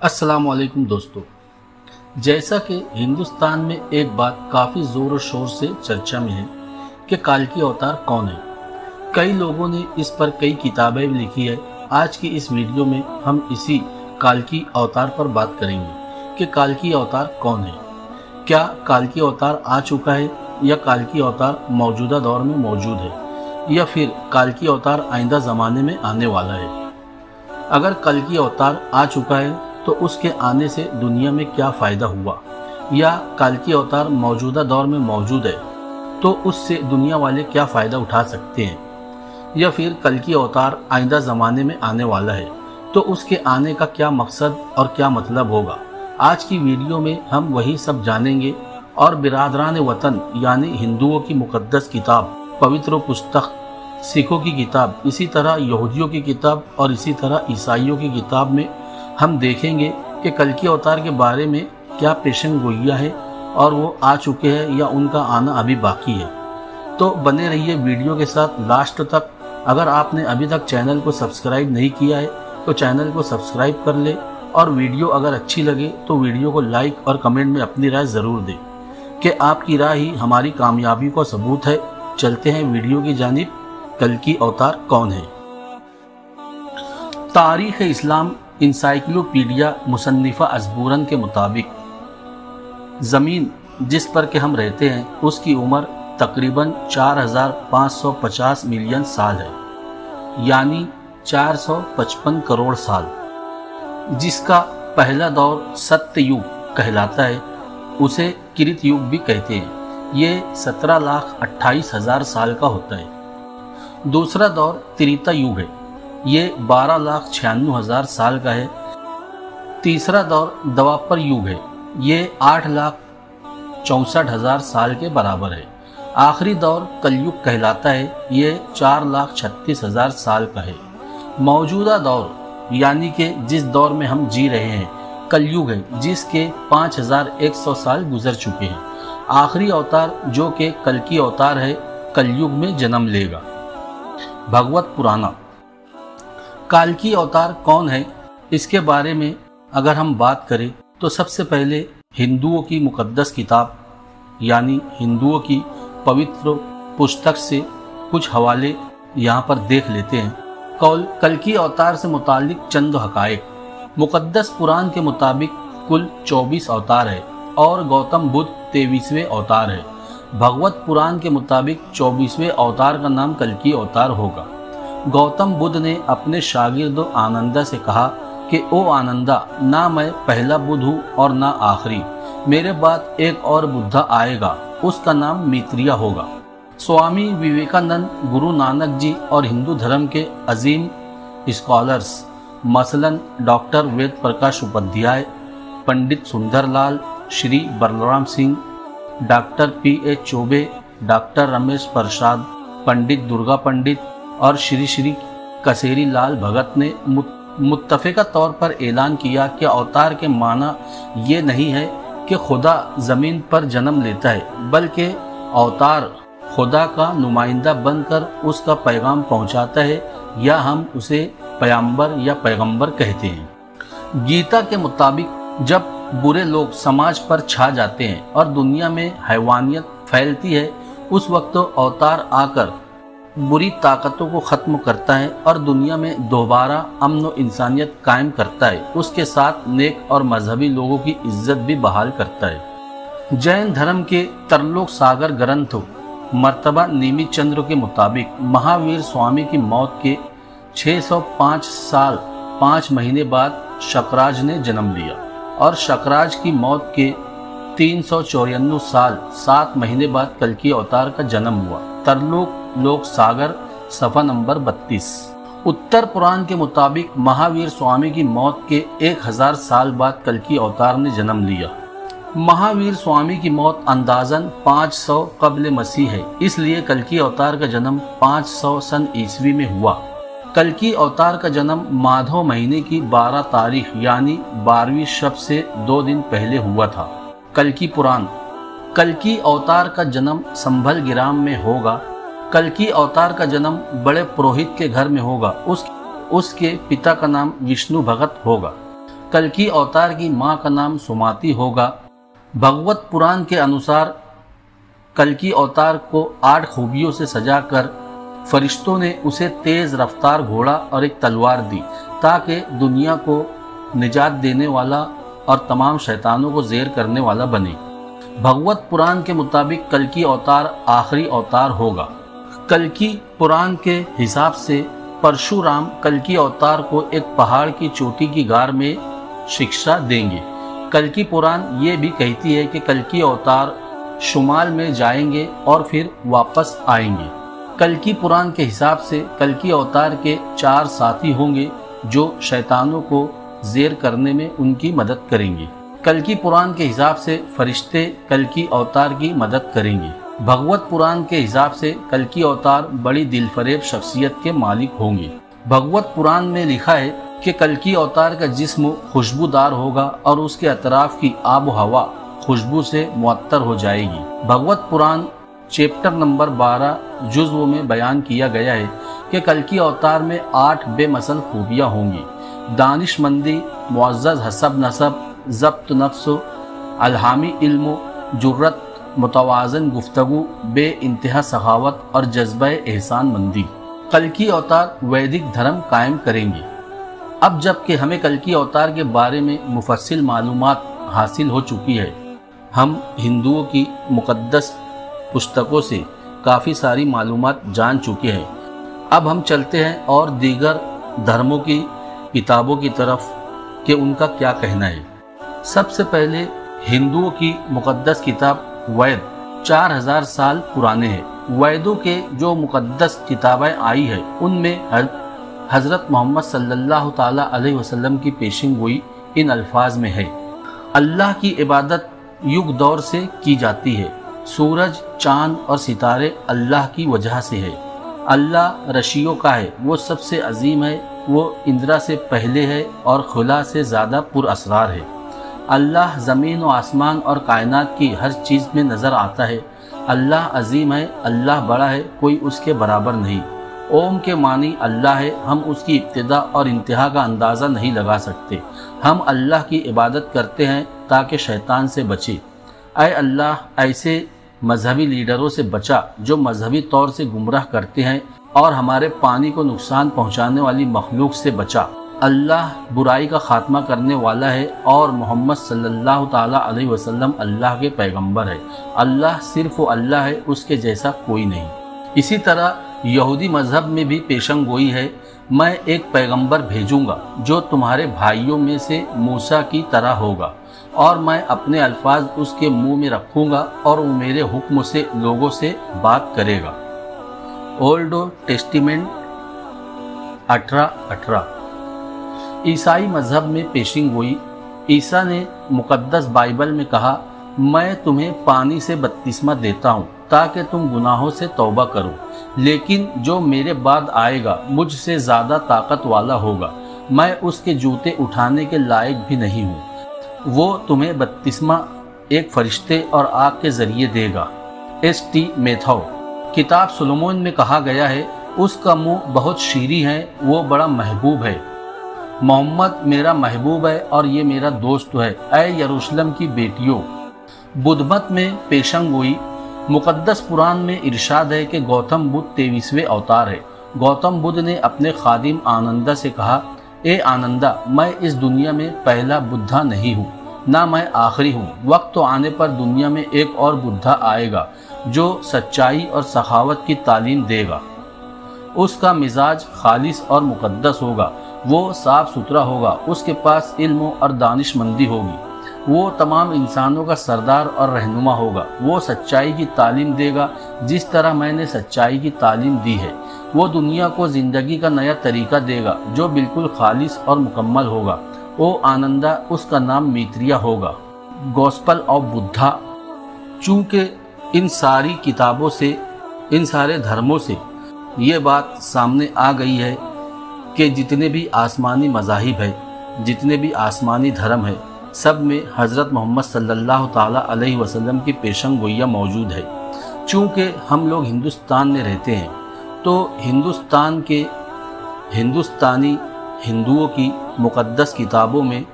अस्सलाम वालेकुम दोस्तों। जैसा कि हिंदुस्तान में एक बात काफ़ी ज़ोर और शोर से चर्चा में है कि काल्की अवतार कौन है। कई लोगों ने इस पर कई किताबें भी लिखी है। आज की इस वीडियो में हम इसी काल्की अवतार पर बात करेंगे कि काल्की अवतार कौन है। क्या काल्की अवतार आ चुका है या काल्की अवतार मौजूदा दौर में मौजूद है या फिर काल्की अवतार आइंदा ज़माने में आने वाला है। अगर काल्की अवतार आ चुका है तो उसके आने से दुनिया में क्या फ़ायदा हुआ, या काल्की अवतार मौजूदा दौर में मौजूद है तो उससे दुनिया वाले क्या फ़ायदा उठा सकते हैं, या फिर काल्की अवतार आइंदा ज़माने में आने वाला है तो उसके आने का क्या मकसद और क्या मतलब होगा। आज की वीडियो में हम वही सब जानेंगे और बिरादरान वतन यानी हिंदुओं की मुक़द्दस किताब, पवित्र पुस्तक, सिखों की किताब, इसी तरह यहूदियों की किताब और इसी तरह ईसाइयों की किताब में हम देखेंगे कि काल्की अवतार के बारे में क्या पेशन गोइया है और वो आ चुके हैं या उनका आना अभी बाकी है। तो बने रहिए वीडियो के साथ लास्ट तक। अगर आपने अभी तक चैनल को सब्सक्राइब नहीं किया है तो चैनल को सब्सक्राइब कर ले, और वीडियो अगर अच्छी लगे तो वीडियो को लाइक और कमेंट में अपनी राय ज़रूर दें कि आपकी राय ही हमारी कामयाबी का सबूत है। चलते हैं वीडियो की जानिब। काल्की अवतार कौन है? तारीख़ इस्लाम इंसाइक्लोपीडिया मुसन्निफ़ा अज़बूरन के मुताबिक ज़मीन जिस पर के हम रहते हैं उसकी उम्र तकरीबन 4550 मिलियन साल है, यानी 455 करोड़ साल, जिसका पहला दौर सत्य युग कहलाता है। उसे कृत युग भी कहते हैं। ये 17,28,000 साल का होता है। दूसरा दौर त्रेता युग है, ये 12,96,000 साल का है। तीसरा दौर द्वापर युग है, ये 8,64,000 साल के बराबर है। आखिरी दौर कलयुग कहलाता है, ये 4,36,000 साल का है। मौजूदा दौर यानी कि जिस दौर में हम जी रहे हैं कलयुग है, जिसके 5,100 साल गुजर चुके हैं। आखिरी अवतार जो कि काल्की अवतार है कलयुग में जन्म लेगा। भगवत पुराण। काल्की अवतार कौन है, इसके बारे में अगर हम बात करें तो सबसे पहले हिंदुओं की मुक़द्दस किताब यानी हिंदुओं की पवित्र पुस्तक से कुछ हवाले यहाँ पर देख लेते हैं। काल्की अवतार से मुतालिक चंद हक़ाइक़। मुक़द्दस पुराण के मुताबिक कुल 24 अवतार है और गौतम बुद्ध 23वें अवतार है। भगवत पुराण के मुताबिक 24वें अवतार का नाम काल्की अवतार होगा। गौतम बुद्ध ने अपने शागिर्द आनंदा से कहा कि ओ आनंदा, ना मैं पहला बुद्ध हूँ और ना आखिरी, मेरे बाद एक और बुद्धा आएगा, उसका नाम मैत्रेय होगा। स्वामी विवेकानंद, गुरु नानक जी और हिंदू धर्म के अजीम स्कॉलर्स मसलन doctor Ved Prakash Upadhyay, Pandit Sundarlal, Shri Balram Singh, doctor P.H. Chaubey, doctor Ramesh Prasad, Pandit Durga Pandit और श्री श्री कसेरी लाल भगत ने मुत्तफ़िक़ा तौर पर ऐलान किया कि अवतार के माना ये नहीं है कि खुदा ज़मीन पर जन्म लेता है, बल्कि अवतार खुदा का नुमाइंदा बनकर उसका पैगाम पहुंचाता है, या हम उसे पैगंबर या पैगंबर कहते हैं। गीता के मुताबिक जब बुरे लोग समाज पर छा जाते हैं और दुनिया में हैवानियत फैलती है, उस वक्त अवतार आकर बुरी ताकतों को ख़त्म करता है और दुनिया में दोबारा अमन व इंसानियत कायम करता है। उसके साथ नेक और मजहबी लोगों की इज्जत भी बहाल करता है। जैन धर्म के तरलोक सागर ग्रंथ मर्तबा नीमी चंद्र के मुताबिक महावीर स्वामी की मौत के 605 साल 5 महीने बाद शकराज ने जन्म लिया, और शकराज की मौत के 394 साल 7 महीने बाद काल्की अवतार का जन्म हुआ। तरलोक लोक सागर सफ़ा नंबर 32। उत्तर पुराण के मुताबिक महावीर स्वामी की मौत के 1000 साल बाद काल्की अवतार ने जन्म लिया। महावीर स्वामी की मौत अंदाजन 500 कब्ल मसीह है, इसलिए काल्की अवतार का जन्म 500 सन ईस्वी में हुआ। काल्की अवतार का जन्म माधव महीने की 12 तारीख यानी 12वीं शब से 2 दिन पहले हुआ था। काल्की पुराण। काल्की अवतार का जन्म संभल गिराम में होगा। काल्की अवतार का जन्म बड़े पुरोहित के घर में होगा। उसके पिता का नाम विष्णु भगत होगा। कल्कि अवतार की माँ का नाम सुमति होगा। भगवत पुराण के अनुसार कल्कि अवतार को 8 खूबियों से सजाकर फरिश्तों ने उसे तेज रफ्तार घोड़ा और एक तलवार दी ताकि दुनिया को निजात देने वाला और तमाम शैतानों को ज़ेर करने वाला बने। भगवत पुराण के मुताबिक कल्कि अवतार आखिरी अवतार होगा। कल्कि पुराण के हिसाब से परशुराम कल्कि अवतार को एक पहाड़ की चोटी की गार में शिक्षा देंगे। कल्कि पुराण ये भी कहती है कि कल्कि अवतार शुमाल में जाएंगे और फिर वापस आएंगे। कल्कि पुराण के हिसाब से कल्कि अवतार के 4 साथी होंगे जो शैतानों को ज़ेर करने में उनकी मदद करेंगे। कल्कि पुराण के हिसाब से फरिश्ते कल्कि अवतार की मदद करेंगे। भगवत पुराण के हिसाब से कल्कि अवतार बड़ी दिलफरेब शख्सियत के मालिक होंगे। भगवत पुराण में लिखा है कि कल्कि अवतार का जिस्म खुशबूदार होगा और उसके अतराफ की आब हवा खुशबू से मुअत्तर हो जाएगी। भगवत पुराण चैप्टर नंबर 12 जुज़्व में बयान किया गया है कि कल्कि अवतार में 8 बेमसल खूबियाँ होंगी। दानिशमंदी, मुअज़्ज़ज़ हसब नसब, ज़ब्त नफ्स, अलहामी इल्म, जुर्रत, मुतवाज़न गुफ्तगू, बे इंतहा सखावत और जज्बा एहसान मंदी। कल्कि अवतार वैदिक धर्म कायम करेंगे। अब जबकि हमें कल्कि अवतार के बारे में मुफस्सिल मालूमात हासिल हो चुकी है, हम हिंदुओं की मुक़द्दस पुस्तकों से काफ़ी सारी मालूमात जान चुके हैं। अब हम चलते हैं और दीगर धर्मों की किताबों की तरफ कि उनका क्या कहना है। सबसे पहले हिंदुओं की मुक़द्दस किताब वेद 4000 साल पुराने हैं। वेदों के जो मुक़द्दस किताबें आई है उनमें हज़रत मोहम्मद सल्लल्लाहु ताला अलैहि वसल्लम की पेशिंग गोई इन अल्फाज में है। अल्लाह की इबादत युग दौर से की जाती है। सूरज, चाँद और सितारे अल्लाह की वजह से है। अल्लाह रशियों का है, वो सबसे अजीम है, वो इंद्रा से पहले है और खुला से ज़्यादा पुरअसरार है। अल्लाह ज़मीन व आसमान और कायनात की हर चीज़ में नज़र आता है। अल्लाह अजीम है, अल्लाह बड़ा है, कोई उसके बराबर नहीं। ओम के मानी अल्लाह है, हम उसकी इब्तिदा और इंतहा का अंदाज़ा नहीं लगा सकते। हम अल्लाह की इबादत करते हैं ताकि शैतान से बचे। ऐ अल्लाह ऐसे मजहबी लीडरों से बचा जो मजहबी तौर से गुमराह करते हैं और हमारे पानी को नुकसान पहुँचाने वाली मखलूक से बचा। अल्लाह बुराई का खात्मा करने वाला है और मोहम्मद सल्लल्लाहु ताला अलैहि वसल्लम अल्लाह के पैगंबर है। अल्लाह सिर्फ अल्लाह है, उसके जैसा कोई नहीं। इसी तरह यहूदी मज़हब में भी पेशन गोई है, मैं एक पैगंबर भेजूंगा जो तुम्हारे भाइयों में से मूसा की तरह होगा और मैं अपने अल्फाज उसके मुंह में रखूंगा और वो मेरे हुक्म से लोगों से बात करेगा। Old testament 18:18। ईसाई मज़हब में पेशिंग गोई। ईसा ने मुक़द्दस बाइबल में कहा, मैं तुम्हें पानी से बपतिस्मा देता हूँ ताकि तुम गुनाहों से तौबा करो, लेकिन जो मेरे बाद आएगा मुझसे ज़्यादा ताकत वाला होगा, मैं उसके जूते उठाने के लायक भी नहीं हूँ। वो तुम्हें बपतिस्मा एक फरिश्ते और आग के ज़रिए देगा। एस.टी. मैथ्यू। किताब सुलेमान में कहा गया है, उसका मुँह बहुत शीरी है, वो बड़ा महबूब है। मोहम्मद मेरा महबूब है और ये मेरा दोस्त है। ऐ यरूशलेम की बेटियों। बुद्धमत में पेशन गोई। मुक़द्दस पुराण में इरशाद है कि गौतम बुद्ध 23वें अवतार है। गौतम बुद्ध ने अपने खादिम आनंदा से कहा, ए आनंदा, मैं इस दुनिया में पहला बुद्धा नहीं हूँ, ना मैं आखिरी हूँ। वक्त तो आने पर दुनिया में एक और बुद्धा आएगा जो सच्चाई और सखावत की तालीम देगा। उसका मिजाज खालिस और मुक़द्दस होगा, वो साफ सुथरा होगा, उसके पास इल्म और दानिशमंदी होगी, वो तमाम इंसानों का सरदार और रहनुमा होगा। वो सच्चाई की तालीम देगा जिस तरह मैंने सच्चाई की तालीम दी है। वो दुनिया को ज़िंदगी का नया तरीका देगा जो बिल्कुल खालिस और मुकम्मल होगा। ओ आनंदा, उसका नाम मीत्रिया होगा। Gospel of Buddha. चूँकि इन सारी किताबों से, इन सारे धर्मों से ये बात सामने आ गई है कि जितने भी आसमानी मज़ाहिब है, जितने भी आसमानी धर्म है, सब में हज़रत मोहम्मद सल्लल्लाहु ताला अलैहि वसल्लम की पेशन गोइयाँ मौजूद है। चूँकि हम लोग हिंदुस्तान में रहते हैं तो हिंदुस्तान के हिंदुस्तानी हिंदुओं की मुक़द्दस किताबों में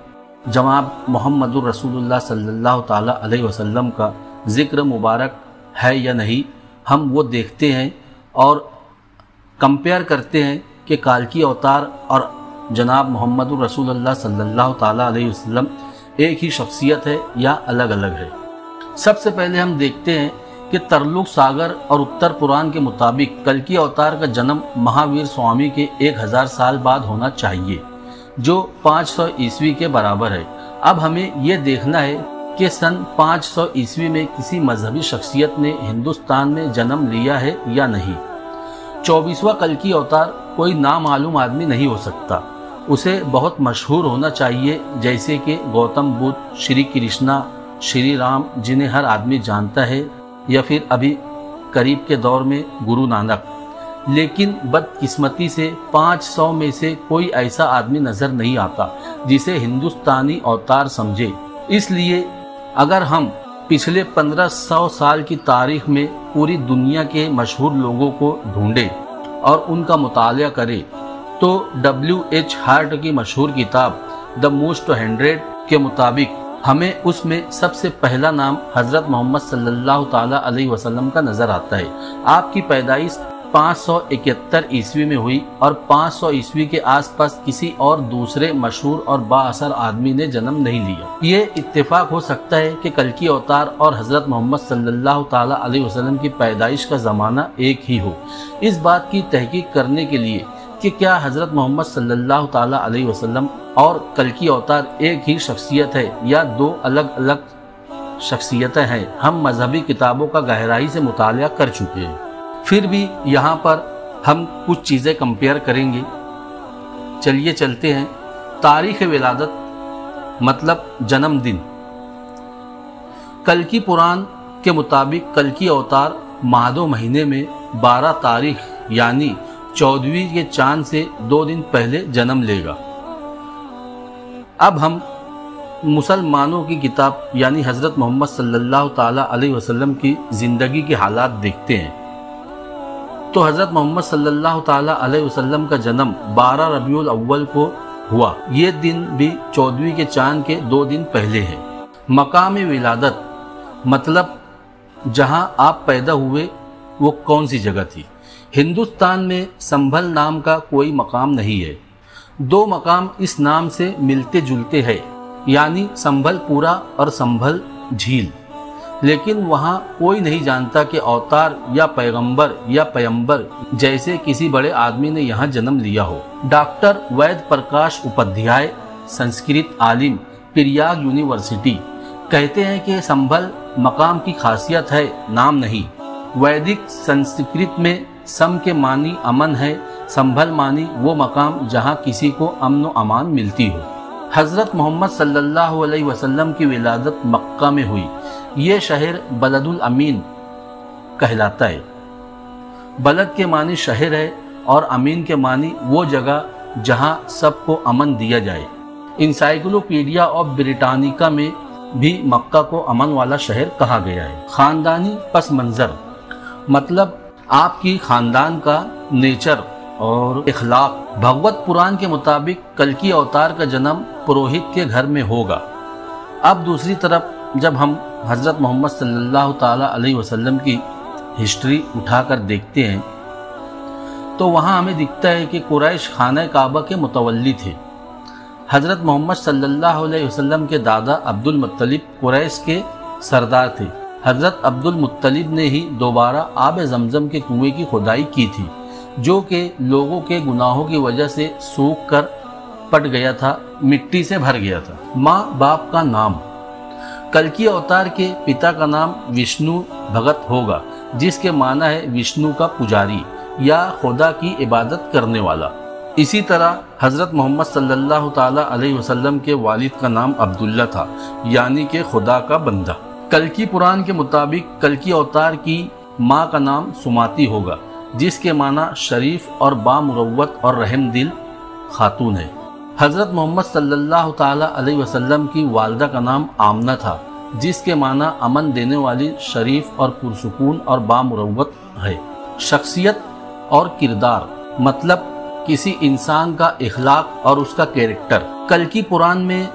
जनाब मोहम्मद रसूलुल्लाह सल्लल्लाहु ताला अलैहि वसल्लम का ज़िक्र मुबारक है या नहीं, हम वो देखते हैं और कंपेयर करते हैं कि काल्की अवतार और जनाब मोहम्मद रसूलुल्लाह सल्लल्लाहु ताला अलैहि वसल्लम एक ही शख्सियत है या अलग अलग है। सबसे पहले हम देखते हैं कि तरलुक सागर और उत्तर पुराण के मुताबिक कल्की अवतार का जन्म महावीर स्वामी के 1000 साल बाद होना चाहिए, जो 500 ईस्वी के बराबर है। अब हमें ये देखना है कि सन 500 ईस्वी में किसी मजहबी शख्सियत ने हिंदुस्तान में जन्म लिया है या नहीं। 24वां कल्की अवतार कोई नामालूम आदमी नहीं हो सकता, उसे बहुत मशहूर होना चाहिए, जैसे कि गौतम बुद्ध, श्री कृष्णा, श्री राम जिन्हें हर आदमी जानता है, या फिर अभी करीब के दौर में गुरु नानक। लेकिन बदकिस्मती से 500 में से कोई ऐसा आदमी नजर नहीं आता जिसे हिंदुस्तानी अवतार समझे। इसलिए अगर हम पिछले 1500 साल की तारीख में पूरी दुनिया के मशहूर लोगों को ढूंढें और उनका मुतालिया करें तो W.H. हार्ट की मशहूर किताब द मोस्ट 100 के मुताबिक हमें उसमें सबसे पहला नाम हजरत मोहम्मद सल्लल्लाहु ताला अलैहि वसल्लम का नजर आता है। आपकी पैदाइश 571 ईस्वी में हुई और 500 ईस्वी के आसपास किसी और दूसरे मशहूर और बाअसर आदमी ने जन्म नहीं लिया। ये इत्तेफाक हो सकता है कि कल्की अवतार और हजरत मोहम्मद सल्लल्लाहु ताला अलैहि वसल्लम की पैदाइश का ज़माना एक ही हो। इस बात की तहकीक करने के लिए कि क्या हजरत मोहम्मद सल्लल्लाहु ताला अलैहि वसल्लम और कल्की अवतार एक ही शख्सियत है या दो अलग अलग शख्सियतें हैं, हम मजहबी किताबों का गहराई से मुतालिया कर चुके हैं। फिर भी यहाँ पर हम कुछ चीज़ें कंपेयर करेंगे। चलिए चलते हैं। तारीख़ विलादत मतलब जन्मदिन। कल्की पुराण के मुताबिक कल्की अवतार मादो महीने में 12 तारीख यानी 14वीं के चांद से 2 दिन पहले जन्म लेगा। अब हम मुसलमानों की किताब यानी हज़रत मोहम्मद सल्लल्लाहु ताला अलैहि वसल्लम की ज़िंदगी के हालात देखते हैं तो हज़रत मोहम्मद सल्लल्लाहु ताला अलैहि वसल्लम का जन्म 12 रबीउल अव्वल को हुआ। ये दिन भी 14वीं के चांद के 2 दिन पहले है। मकाम विलादत मतलब जहां आप पैदा हुए वो कौन सी जगह थी। हिंदुस्तान में संभल नाम का कोई मकाम नहीं है। 2 मकाम इस नाम से मिलते जुलते हैं, यानी संभलपुरा और संभल झील, लेकिन वहाँ कोई नहीं जानता कि अवतार या पैगंबर या पैगंबर जैसे किसी बड़े आदमी ने यहाँ जन्म लिया हो। डॉक्टर वैद प्रकाश उपाध्याय, संस्कृत आलिम, प्रयाग यूनिवर्सिटी, कहते हैं कि संभल मकाम की खासियत है, नाम नहीं। वैदिक संस्कृत में सम के मानी अमन है, संभल मानी वो मकाम जहाँ किसी को अमन व अमान मिलती हो। हज़रत मोहम्मद सल्लल्लाहु अलैहि वसल्लम की विलादत मक्का में हुई। ये शहर बलदुल अमीन कहलाता है। बलद के मानी शहर है और अमीन के मानी वो जगह जहाँ सबको अमन दिया जाए। इंसाइक्लोपीडिया ऑफ ब्रिटानिका में भी मक्का को अमन वाला शहर कहा गया है। खानदानी पस मंज़र मतलब आपकी खानदान का नेचर और इखलाक। भगवत पुराण के मुताबिक कल्की अवतार का जन्म पुरोहित के घर में होगा। अब दूसरी तरफ जब हम हज़रत मोहम्मद सल्लल्लाहु ताला अलैहि वसल्लम की हिस्ट्री उठाकर देखते हैं तो वहाँ हमें दिखता है कि कुरैश खाना काबा के मुतवल्ली थे। हज़रत मोहम्मद सल्लल्लाहु अलैहि वसल्लम के दादा अब्दुल मुत्तलिब कुरैश के सरदार थे। हज़रत अब्दुल मुत्तलिब ने ही दोबारा आब ज़मज़म के कुएं की खुदाई की थी, जो कि लोगों के गुनाहों की वजह से सूख कर पट गया था, मिट्टी से भर गया था। माँ बाप का नाम। कल्की अवतार के पिता का नाम विष्णु भगत होगा, जिसके माना है विष्णु का पुजारी या खुदा की इबादत करने वाला। इसी तरह हज़रत मोहम्मद सल्लल्लाहु ताला अलैहि वसल्लम के वालिद का नाम अब्दुल्ला था, यानी कि खुदा का बंदा। कल्की पुराण के मुताबिक कल्की अवतार की माँ का नाम सुमाती होगा, जिसके माना शरीफ और बामुरव्वत और रहम दिल खातून है। हज़रत मोहम्मद सल्लल्लाहु ताला अलैहि वसल्लम की वालदा का नाम आमना था, जिसके माना अमन देने वाली, शरीफ और पुरसुकून और बामुरव्वत है। शख्सियत और किरदार मतलब किसी इंसान का इखलाक और उसका कैरेक्टर। कल्की पुराण में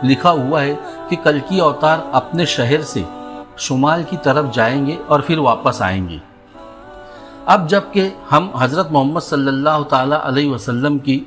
लिखा हुआ है कि कल्कि अवतार अपने शहर से शुमाल की तरफ जाएंगे और फिर वापस आएंगे। अब जबकि हम हज़रत मोहम्मद सल्लल्लाहु ताला अलैहि वसल्लम की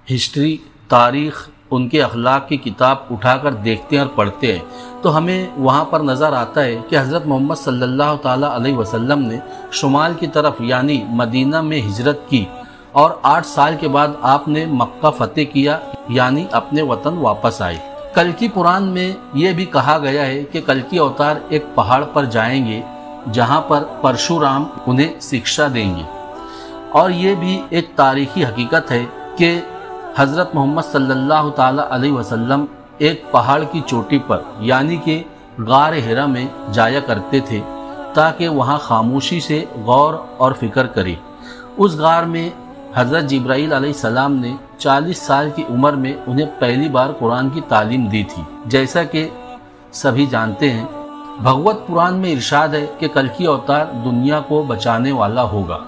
हिस्ट्री, तारीख़, उनके अखलाक की किताब उठाकर देखते हैं और पढ़ते हैं तो हमें वहाँ पर नज़र आता है कि हज़रत मोहम्मद सल्लल्लाहु ताला अलैहि वसल्लम ने शुमाल की तरफ यानी मदीना में हिजरत की और 8 साल के बाद आपने मक्का फतेह किया यानी अपने वतन वापस आए। कल्कि पुराण में ये भी कहा गया है कि कल्कि अवतार एक पहाड़ पर जाएंगे जहाँ पर परशुराम उन्हें शिक्षा देंगे। और ये भी एक तारीखी हकीकत है कि हज़रत मोहम्मद सल्लल्लाहु ताला अलैहि वसल्लम एक पहाड़ की चोटी पर यानी कि गार हिरा में जाया करते थे ताकि वहाँ खामोशी से गौर और फिक्र करें। उस गार में हज़रत जिब्राईल अलैहिस्सलाम ने 40 साल की उम्र में उन्हें पहली बार कुरान की तालीम दी थी। जैसा कि सभी जानते हैं, भगवत पुराण में इरशाद है कि कल्कि अवतार दुनिया को बचाने वाला होगा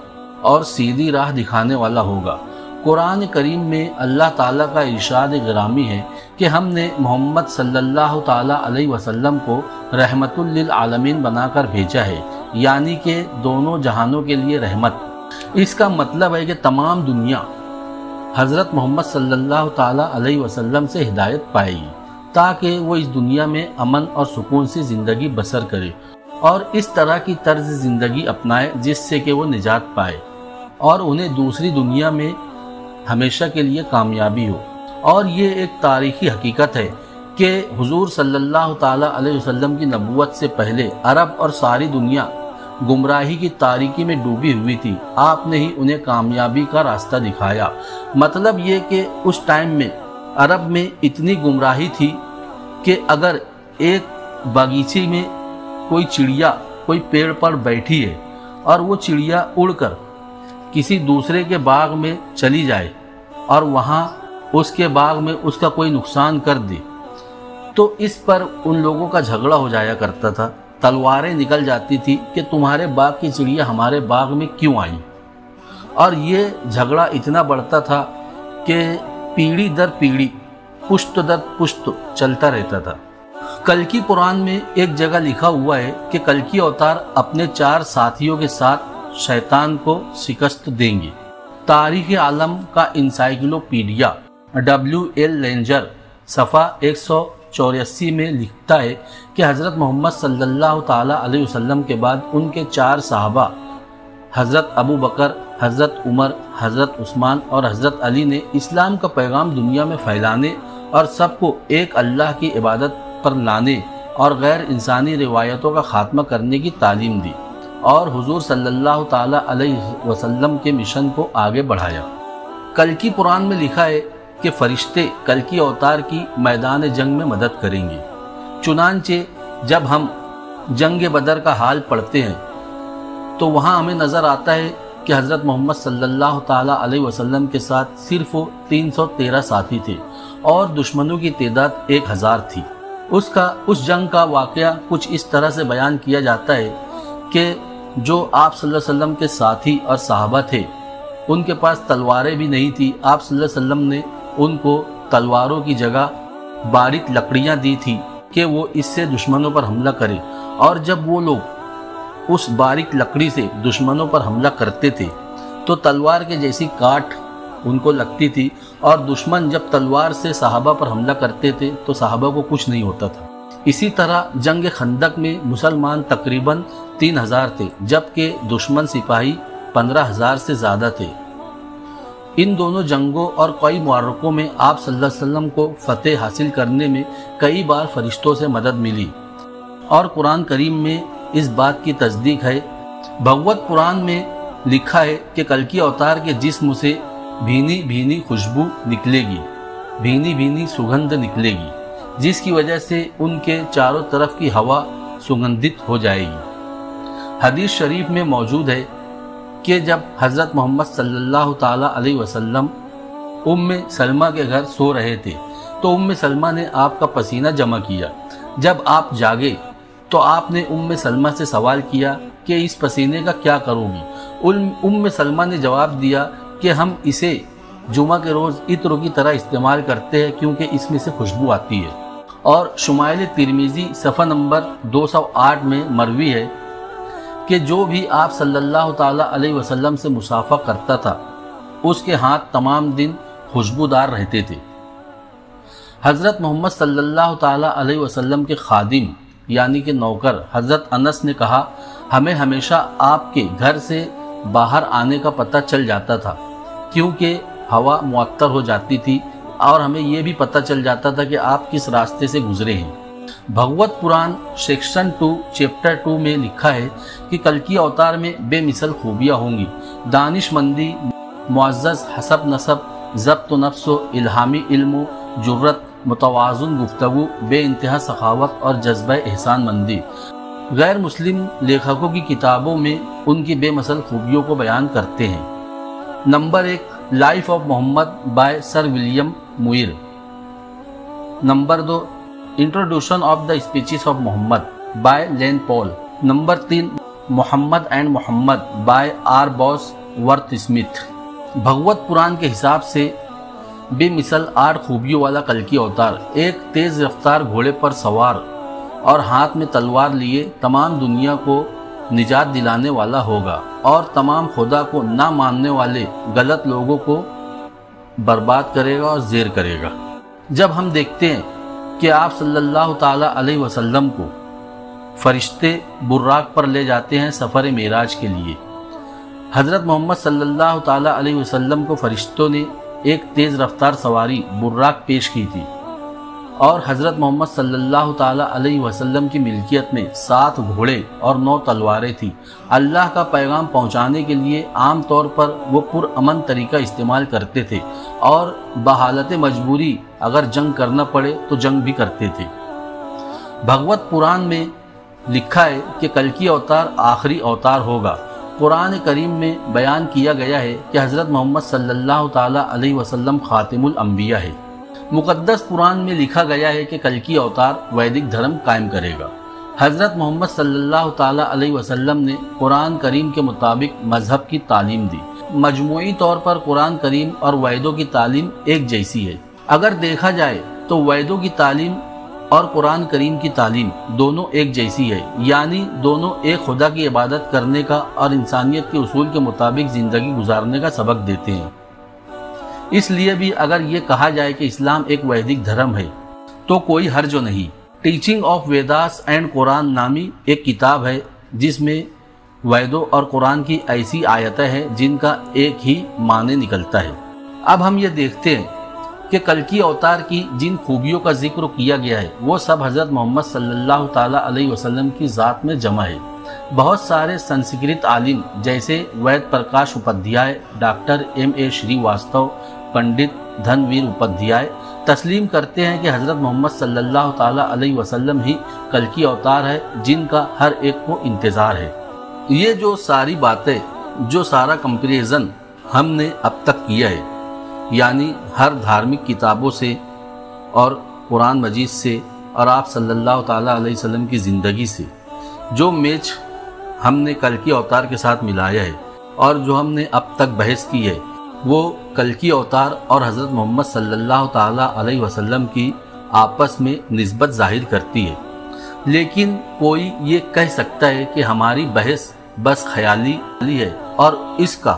और सीधी राह दिखाने वाला होगा। कुरान करीम में अल्लाह ताला का इरशाद गिरामी है कि हमने मोहम्मद सल्लल्लाहु ताला अलैहि वसल्लम को रहमतुल लिल आलमीन बनाकर भेजा है यानी कि दोनों जहानों के लिए रहमत। इसका मतलब है कि तमाम दुनिया हज़रत मोहम्मद सल्लल्लाहु ताला अलैहि वसल्लम से हिदायत पाएगी ताकि वो इस दुनिया में अमन और सुकून से ज़िंदगी बसर करे और इस तरह की तर्ज ज़िंदगी अपनाए जिससे कि वो निजात पाए और उन्हें दूसरी दुनिया में हमेशा के लिए कामयाबी हो। और ये एक तारीखी हकीकत है कि हुजूर सल्लल्लाहु ताला अलैहि वसल्लम की नबूवत से पहले अरब और सारी दुनिया गुमराही की तारीकी में डूबी हुई थी। आपने ही उन्हें कामयाबी का रास्ता दिखाया। मतलब ये कि उस टाइम में अरब में इतनी गुमराही थी कि अगर एक बगीचे में कोई चिड़िया कोई पेड़ पर बैठी है और वो चिड़िया उड़कर किसी दूसरे के बाग में चली जाए और वहाँ उसके बाग में उसका कोई नुकसान कर दे तो इस पर उन लोगों का झगड़ा हो जाया करता था। तलवारें निकल जाती थी कि तुम्हारे बाग की चिड़िया हमारे बाग में क्यों आई। और ये झगड़ा इतना बढ़ता था कि पीढ़ी दर पीढ़ी, पुश्त दर पुश्त चलता रहता था। कल्कि पुराण में एक जगह लिखा हुआ है कि कल्कि अवतार अपने 4 साथियों के साथ शैतान को शिकस्त देंगे। तारीख़ आलम का इंसाइक्लोपीडिया W.L. लेंजर सफ़ा 184 में लिखता है कि हज़रत मोहम्मद सल्लल्लाहु ताला अलैहि वसल्लम के बाद उनके 4 साहबा हज़रत अबू बकर, हज़रत उमर, हज़रत उस्मान और हज़रत अली ने इस्लाम का पैगाम दुनिया में फैलाने और सबको एक अल्लाह की इबादत पर लाने और गैर इंसानी रिवायतों का खात्मा करने की तालीम दी और हुजूर सल्लल्लाहु ताला अलैहि वसल्लम के मिशन को आगे बढ़ाया। कल्कि पुराण में लिखा है कि फरिश्ते कल्कि अवतार की मैदान जंग में मदद करेंगे। चुनांचे जब हम जंग बदर का हाल पढ़ते हैं तो वहाँ हमें नज़र आता है कि हज़रत मोहम्मद सल्लल्लाहु ताला अलैहि वसल्लम के साथ सिर्फ 313 साथी थे और दुश्मनों की तादाद 1000 थी। उस जंग का वाक़या कुछ इस तरह से बयान किया जाता है कि जो आप सल्लल्लाहु अलैहि वसल्लम के साथी और साहबा थे उनके पास तलवारें भी नहीं थी। आप सल्लल्लाहु अलैहि वसल्लम ने उनको तलवारों की जगह बारीक लकड़ियां दी थी कि वो इससे दुश्मनों पर हमला करें। और जब वो लोग उस बारीक लकड़ी से दुश्मनों पर हमला करते थे तो तलवार के जैसी काट उनको लगती थी और दुश्मन जब तलवार से साहबा पर हमला करते थे तो साहबा को कुछ नहीं होता था। इसी तरह जंग खंदक में मुसलमान तकरीबन 3000 थे जबकि दुश्मन सिपाही 15000 से ज़्यादा थे। इन दोनों जंगों और कई मुआरकों में आप सल्लल्लाहु अलैहि वसल्लम को फतेह हासिल करने में कई बार फरिश्तों से मदद मिली और कुरान करीम में इस बात की तस्दीक है। भगवत पुराण में लिखा है कि कल्कि अवतार के जिस्म से भीनी भीनी खुशबू निकलेगी, भीनी भीनी सुगंध निकलेगी, जिसकी वजह से उनके चारों तरफ की हवा सुगंधित हो जाएगी। हदीस शरीफ में मौजूद है कि जब हज़रत मोहम्मद सल्लल्लाहु ताला अलैहि वसल्लम उम्मे सलमा के घर सो रहे थे तो उम्मे सलमा ने आपका पसीना जमा किया। जब आप जागे तो आपने उम्मे सलमा से सवाल किया कि इस पसीने का क्या करोगी। उम्मे सलमा ने जवाब दिया कि हम इसे जुमा के रोज़ इत्र की तरह इस्तेमाल करते हैं क्योंकि इसमें से खुशबू आती है। اور شمائل ترمذی صفحہ نمبر 208 میں مروی ہے کہ جو بھی آپ صلی اللہ تعالیٰ علیہ وسلم سے مصافحہ کرتا تھا اس کے ہاتھ تمام دن خوشبودار رہتے تھے۔ حضرت محمد صلی اللہ تعالیٰ علیہ وسلم کے خادم یعنی کہ نوکر حضرت انس نے کہا، ہمیں ہمیشہ آپ کے گھر سے باہر آنے کا پتہ چل جاتا تھا کیونکہ ہوا معطر ہو جاتی تھی اور ہمیں یہ بھی پتہ چل جاتا تھا کہ آپ کس راستے سے گزرے ہیں۔ بھگوت پران سیکشن 2 چیپٹر 2 میں لکھا ہے کہ کلکی اوتار میں بے مثل خوبیاں ہوں گی، دانش مندی، معزز حسب نسب، ضبط نفس و الہامی علم و جرت، متوازن گفتگو، بے انتہا سخاوت اور جذبہ احسان مندی۔ غیر مسلم لیکھکوں کی کتابوں میں ان کی بے مثل خوبیوں کو بیان کرتے ہیں۔ Number 1 life of Muhammad by sir William Muir. Number 2 introduction of the speeches of Muhammad by Lane Poole. Number 3 Muhammad and Muhammad by R Bosworth Smith. Bhagwat Puran کے حساب سے بے مثل 8 خوبیوں والا کلکی اوتار ایک تیز رفتار گھوڑے پر سوار اور ہاتھ میں تلوار لیے تمام دنیا کو نجات دلانے والا ہوگا اور تمام خدا کو نہ ماننے والے غلط لوگوں کو برباد کرے گا اور زیر کرے گا۔ جب ہم دیکھتے ہیں کہ آپ صلی اللہ تعالیٰ علیہ وسلم کو فرشتے براق پر لے جاتے ہیں سفر معراج کے لیے، حضرت محمد صلی اللہ تعالیٰ علیہ وسلم کو فرشتوں نے ایک تیز رفتار سواری براق پیش کی تھی اور حضرت محمد صلی اللہ تعالیٰ علیہ وسلم کی ملکیت میں 7 گھوڑے اور 9 تلواریں تھیں۔ اللہ کا پیغام پہنچانے کے لیے عام طور پر وہ پرامن طریقہ استعمال کرتے تھے اور بحالت مجبوری اگر جنگ کرنا پڑے تو جنگ بھی کرتے تھے۔ بھگوت پران میں لکھا ہے کہ کلکی اوتار آخری اوتار ہوگا۔ قرآن کریم میں بیان کیا گیا ہے کہ حضرت محمد صلی اللہ تعالیٰ علیہ وسلم خاتم الانبیاء ہے۔ مقدس قرآن میں لکھا گیا ہے کہ کلکی اوتار ویدک دھرم قائم کرے گا۔ حضرت محمد صلی اللہ تعالیٰ علیہ وسلم نے قرآن کریم کے مطابق مذہب کی تعلیم دی۔ مجموعی طور پر قرآن کریم اور ویدوں کی تعلیم ایک جیسی ہے۔ اگر دیکھا جائے تو ویدوں کی تعلیم اور قرآن کریم کی تعلیم دونوں ایک جیسی ہے، یعنی دونوں ایک خدا کی عبادت کرنے کا اور انسانیت کے اصول کے مطابق زندگی گزارنے کا سبق دیتے ہیں۔ اس لیے بھی اگر یہ کہا جائے کہ اسلام ایک ویدک دھرم ہے تو کوئی حرج نہیں۔ ٹیچنگ آف ویداس اینڈ قرآن نامی ایک کتاب ہے جس میں ویدوں اور قرآن کی ایسی آیتیں ہیں جن کا ایک ہی معنی نکلتا ہے۔ اب ہم یہ دیکھتے ہیں کہ کلکی اوتار کی جن خوبیوں کا ذکر کیا گیا ہے وہ سب حضرت محمد صلی اللہ تعالیٰ علیہ وسلم کی ذات میں جمع ہے۔ بہت سارے سنسکرت عالم جیسے وید پرکاش اپادھیائے، ڈاکٹر ایم.اے. شری واستو، پنڈت دھن ویر اپادھیائے تسلیم کرتے ہیں کہ حضرت محمد صلی اللہ تعالیٰ علیہ وسلم ہی کلکی اوتار ہے جن کا ہر ایک کو انتظار ہے۔ یہ جو ساری باتیں، جو سارا کمپیریزن ہم نے اب تک کیا ہے، یعنی ہر دھارمک کتابوں سے اور قرآن مجید سے اور آپ صلی اللہ تعالیٰ علیہ وسلم کی زندگی سے جو میچ ہم نے کلکی اوتار کے ساتھ ملایا ہے اور جو ہم نے اب تک بحث کی ہے، وہ کلکی اوتار اور حضرت محمد صلی اللہ تعالیٰ علیہ وسلم کی آپس میں نسبت ظاہر کرتی ہے۔ لیکن کوئی یہ کہہ سکتا ہے کہ ہماری بحث بس خیالی ہے اور اس کا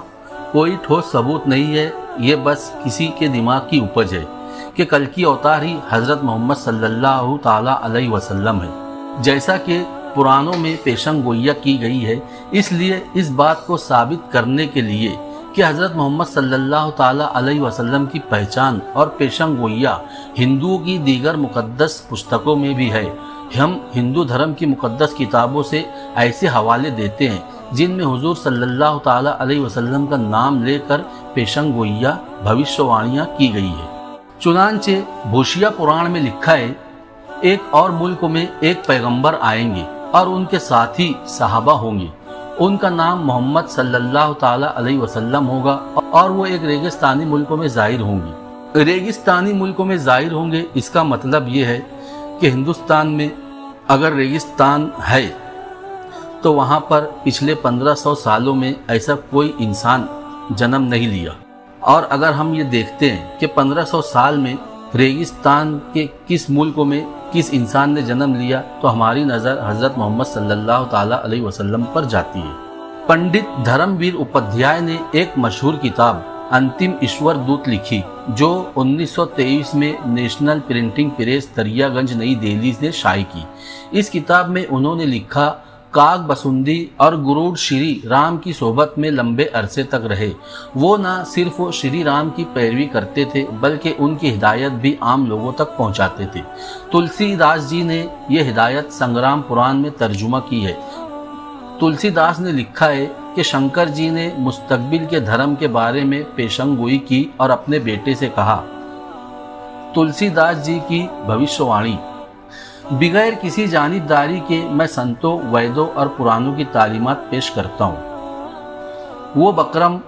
کوئی ٹھوس ثبوت نہیں ہے، یہ بس کسی کے دماغ کی اپج ہے کہ کلکی اوتار ہی حضرت محمد صلی اللہ تعالیٰ علیہ وسلم ہے، جیسا کہ پرانوں میں پیشن گوئیاں کی گئی ہے۔ اس لیے اس بات کو ثابت کرنے کے لیے کہ حضرت محمد صلی اللہ تعالیٰ علیہ وسلم کی پہچان اور پیشن گوئیاں ہندوؤں کی دیگر مقدس پستکوں میں بھی ہے، ہم ہندو دھرم کی مقدس کتابوں سے ایسے حوالے دیتے ہیں جن میں حضور صلی اللہ تعالیٰ علیہ وسلم کا نام لے کر پیشن گوئیاں بھوشیوانیاں کی گئی ہے۔ چنانچہ بھوشیا پران میں لکھا ہے، ایک اور ملک میں ایک پیغمبر آئیں گے اور ان کے ساتھی صحابہ ہوں گے، ان کا نام محمد صلی اللہ تعالیٰ علیہ وسلم ہوگا اور وہ ایک ریگستانی ملکوں میں ظاہر ہوں گے۔ ریگستانی ملکوں میں ظاہر ہوں گے، اس کا مطلب یہ ہے کہ ہندوستان میں اگر ریگستان ہے تو وہاں پر پچھلے 1500 سالوں میں ایسا کوئی انسان جنم نہیں لیا، اور اگر ہم یہ دیکھتے ہیں کہ 1500 سال میں ریگستان کے کس ملک میں किस इंसान ने जन्म लिया, तो हमारी नज़र हज़रत मोहम्मद सल्लल्लाहु ताला अलैहि वसल्लम पर जाती है। पंडित धर्मवीर उपाध्याय ने एक मशहूर किताब अंतिम ईश्वर दूत लिखी, जो 1923 में नेशनल प्रिंटिंग प्रेस दरियागंज नई दिल्ली से शाये की। इस किताब में उन्होंने लिखा, काग बसुंदी और गुरूर श्री राम की सोहबत में लंबे अरसे तक रहे। वो न सिर्फ श्री राम की पैरवी करते थे, बल्कि उनकी हिदायत भी आम लोगों तक पहुंचाते थे। तुलसीदास जी ने यह हिदायत संग्राम पुराण में तर्जुमा की है। तुलसीदास ने लिखा है कि शंकर जी ने मुस्तकबिल के धर्म के बारे में पेशंगोई की और अपने बेटे से कहा। तुलसीदास जी की भविष्यवाणी, बगैर किसी जानिबदारी के मैं संतों, वैदों और पुराणों की तालीमात पेश करता हूँ। वो बकरम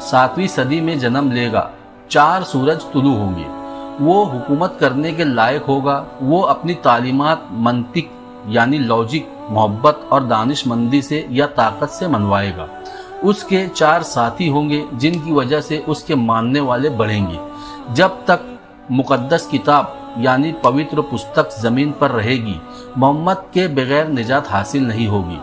7वीं सदी में जन्म लेगा, 4 सूरज तुलू होंगे, वो हुकूमत करने के लायक होगा, वो अपनी तालीमात मंतिक यानी लॉजिक, मोहब्बत और दानिशमंदी से या ताकत से मनवाएगा। उसके 4 साथी होंगे जिनकी वजह से उसके मानने वाले बढ़ेंगे। जब तक मुकद्दस किताब यानी पवित्र पुस्तक जमीन पर रहेगी, मोहम्मद के बगैर निजात हासिल नहीं होगी।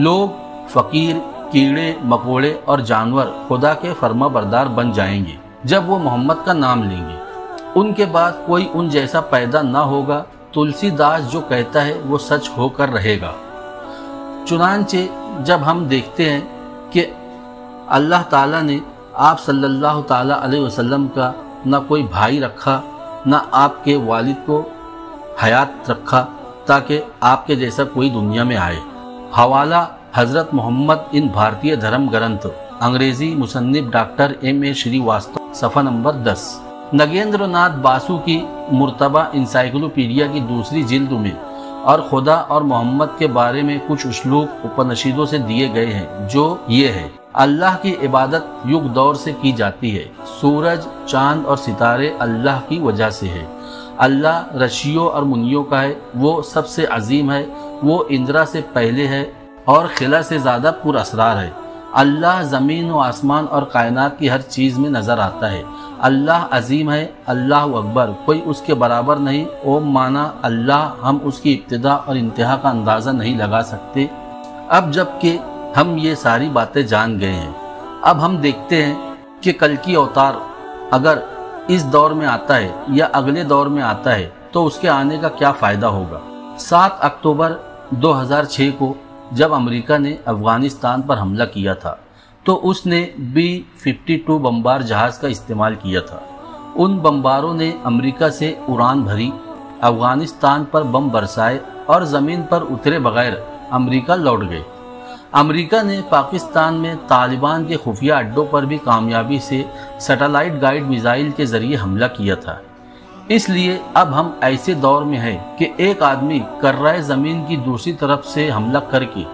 लोग, फकीर, कीड़े मकोड़े और जानवर खुदा के फर्मा बरदार बन जाएंगे जब वो मोहम्मद का नाम लेंगे। उनके बाद कोई उन जैसा पैदा ना होगा। तुलसीदास जो कहता है वो सच होकर रहेगा। चुनांचे जब हम देखते हैं कि अल्लाह ताला ने आप सल्लल्लाहु ताला अलैहि वसल्लम का ना कोई भाई रखा, ना आपके वालिद को हयात रखा ताकि आपके जैसा कोई दुनिया में आए। हवाला हजरत मोहम्मद इन भारतीय धर्म ग्रंथ, अंग्रेजी मुसन्निफ डॉक्टर M.A. श्रीवास्तव, सफ़ा नंबर 10। नगेंद्र नाथ बासु की मुर्तबा इंसाइक्लोपीडिया की दूसरी जिल्द में और खुदा और मोहम्मद के बारे में कुछ उसलूब उपनिषदों से दिए गए हैं, जो ये है। अल्लाह की इबादत युग दौर से की जाती है। सूरज, चांद और सितारे अल्लाह की वजह से है। अल्लाह रशियों और मुनियों का है, वो सबसे अजीम है, वो इंद्रा से पहले है और खिला से ज़्यादा पुरअसरार है। अल्लाह ज़मीन व आसमान और कायनात की हर चीज़ में नज़र आता है। अल्लाह अजीम है, अल्लाह अकबर, कोई उसके बराबर नहीं। ओम माना अल्लाह, हम उसकी इब्तिदा और इंतहा का अंदाज़ा नहीं लगा सकते। अब जबकि हम ये सारी बातें जान गए हैं, अब हम देखते हैं कि कल की अवतार अगर इस दौर में आता है या अगले दौर में आता है तो उसके आने का क्या फ़ायदा होगा। 7 अक्टूबर 2006 को जब अमेरिका ने अफ़गानिस्तान पर हमला किया था तो उसने B-52 बम्बार जहाज़ का इस्तेमाल किया था। उन बम्बारों ने अमेरिका से उड़ान भरी, अफ़गानिस्तान पर बम बरसाए और ज़मीन पर उतरे बगैर अमेरिका लौट गए। अमेरिका ने पाकिस्तान में तालिबान के खुफिया अड्डों पर भी कामयाबी से सैटेलाइट गाइड मिसाइल के ज़रिए हमला किया था। इसलिए अब हम ऐसे दौर में हैं कि एक आदमी कर्राए ज़मीन की दूसरी तरफ से हमला करके,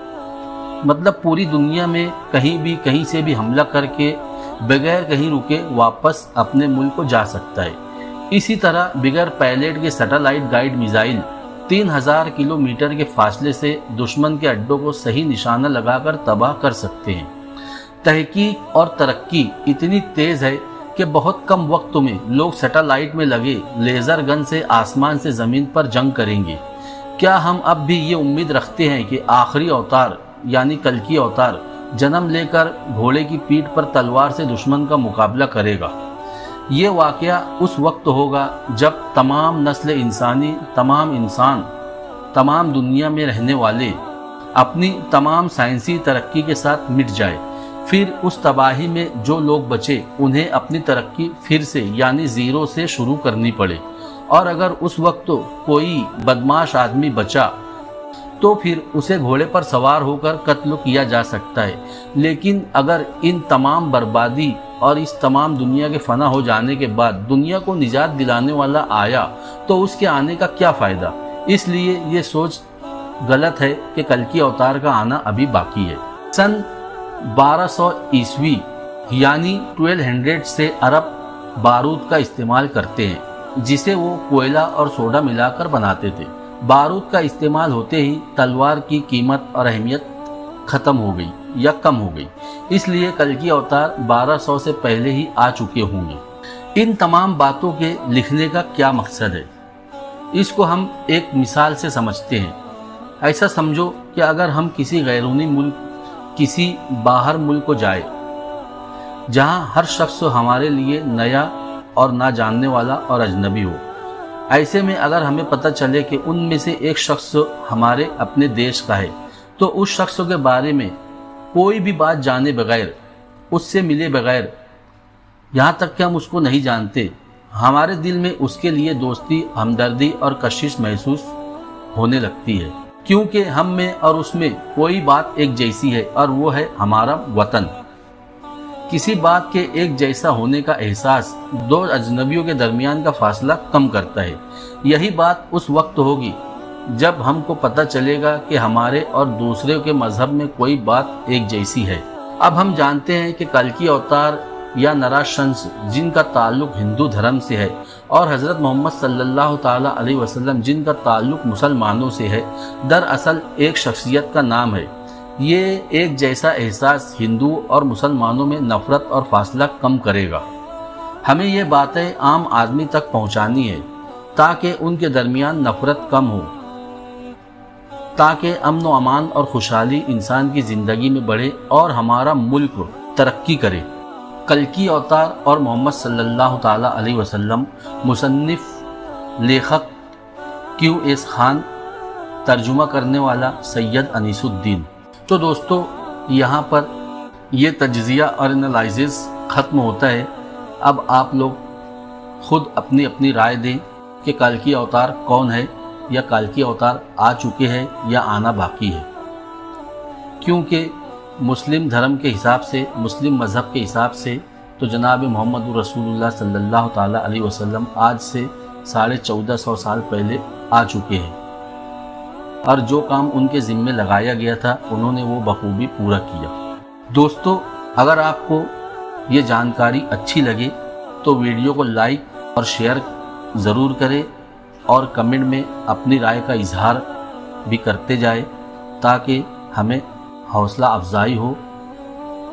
मतलब पूरी दुनिया में कहीं भी कहीं से भी हमला करके बगैर कहीं रुके वापस अपने मुल्क को जा सकता है। इसी तरह बगैर पायलट के सैटेलाइट गाइड मिसाइल 3000 किलोमीटर के फासले से दुश्मन के अड्डों को सही निशाना लगाकर तबाह कर सकते हैं। तहकीक और तरक्की इतनी तेज़ है कि बहुत कम वक्त में लोग सैटेलाइट में लगे लेज़र गन से आसमान से ज़मीन पर जंग करेंगे। क्या हम अब भी ये उम्मीद रखते हैं कि आखिरी अवतार यानी कल की अवतार जन्म लेकर घोड़े की पीठ पर तलवार से दुश्मन का मुकाबला करेगा? ये वाक़या उस वक्त होगा जब तमाम नस्ल इंसानी, तमाम इंसान, तमाम दुनिया में रहने वाले अपनी तमाम साइंसी तरक्की के साथ मिट जाए। फिर उस तबाही में जो लोग बचे उन्हें अपनी तरक्की फिर से यानी ज़ीरो से शुरू करनी पड़े। और अगर उस वक्त कोई बदमाश आदमी बचा तो फिर उसे घोड़े पर सवार होकर कत्ल किया जा सकता है। लेकिन अगर इन तमाम बर्बादी और इस तमाम दुनिया के फना हो जाने के बाद दुनिया को निजात दिलाने वाला आया तो उसके आने का क्या फ़ायदा। इसलिए ये सोच गलत है कि कल की अवतार का आना अभी बाकी है। सन 1200 ईस्वी यानी 1200 से अरब बारूद का इस्तेमाल करते हैं, जिसे वो कोयला और सोडा मिलाकर बनाते थे। बारूद का इस्तेमाल होते ही तलवार की कीमत और अहमियत ख़त्म हो गई या कम हो गई। इसलिए कल की अवतार 1200 से पहले ही आ चुके होंगे। इन तमाम बातों के लिखने का क्या मकसद है? इसको हम एक मिसाल से समझते हैं। ऐसा समझो कि अगर हम किसी गैरूनी मुल्क, किसी बाहर मुल्क को जाए जहां हर शख्स हमारे लिए नया और ना जानने वाला और अजनबी हो, ऐसे में अगर हमें पता चले कि उनमें से एक शख्स हमारे अपने देश का है, तो उस शख्स के बारे में कोई भी बात जाने बगैर, उससे मिले बगैर, यहाँ तक कि हम उसको नहीं जानते, हमारे दिल में उसके लिए दोस्ती, हमदर्दी और कशिश महसूस होने लगती है, क्योंकि हम में और उसमें कोई बात एक जैसी है और वो है हमारा वतन। किसी बात के एक जैसा होने का एहसास दो अजनबियों के दरमियान का फासला कम करता है। यही बात उस वक्त होगी जब हमको पता चलेगा कि हमारे और दूसरे के मजहब में कोई बात एक जैसी है। अब हम जानते हैं कि कल्कि अवतार या नराशंस, जिनका ताल्लुक हिंदू धर्म से है, और हज़रत मोहम्मद सल्लल्लाहु ताला अलैहि वसल्लम, जिनका ताल्लुक मुसलमानों से है, दरअसल एक शख्सियत का नाम है। ये एक जैसा एहसास हिंदू और मुसलमानों में नफरत और फासला कम करेगा। हमें ये बातें आम आदमी तक पहुंचानी है ताकि उनके दरमियान नफरत कम हो, ताकि अमन व अमान और खुशहाली इंसान की ज़िंदगी में बढ़े और हमारा मुल्क तरक्की करे। कल्कि अवतार और मोहम्मद सल्लल्लाहु ताला अलैहि वसल्लम, मुसन्निफ, लेखक QS खान, तर्जुमा करने वाला सैयद अनीसुद्दीन। तो दोस्तों, यहाँ पर ये तज्जिया और एनालिसिस ख़त्म होता है। अब आप लोग खुद अपनी अपनी राय दें कि कल्कि अवतार कौन है, या कल्कि अवतार आ चुके हैं या आना बाकी है। क्योंकि मुस्लिम धर्म के हिसाब से, मुस्लिम मज़हब के हिसाब से तो जनाब मोहम्मद रसूलुल्लाह सल्लल्लाहु ताला अलैहि वसल्लम आज से 1450 साल पहले आ चुके हैं, और जो काम उनके ज़िम्मे लगाया गया था उन्होंने वो बखूबी पूरा किया। दोस्तों, अगर आपको ये जानकारी अच्छी लगे तो वीडियो को लाइक और शेयर ज़रूर करें, और कमेंट में अपनी राय का इजहार भी करते जाए, ताकि हमें हौसला अफजाई हो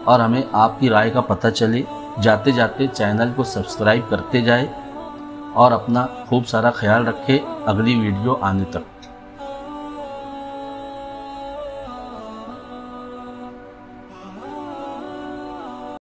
और हमें आपकी राय का पता चले। जाते जाते चैनल को सब्सक्राइब करते जाए और अपना खूब सारा ख्याल रखें अगली वीडियो आने तक।